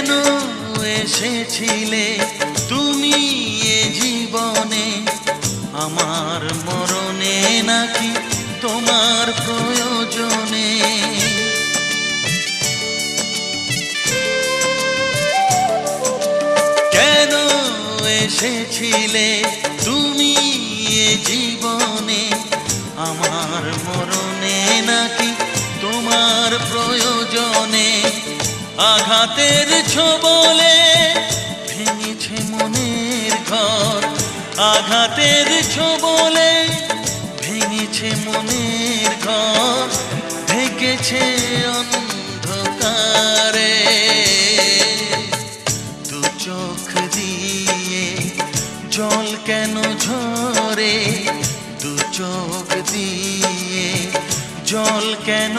কেন এসেছিলে তুমি এ জীবনে, আমার মরণে নাকি তোমার প্রয়োজনে? কেন এসেছিলে তুমি এ জীবনে, আমার মরণে নাকি তোমার প্রয়োজনে? আঘাতের ছোবলে ভেঙেছে মনের ঘর, আঘাতের ছোবলে ভেঙেছে মনের ঘর, ঢেকেছে অন্ধকারে। দু চোখ দিয়ে জল কেন ঝরে, দু চোখ দিয়ে জল কেন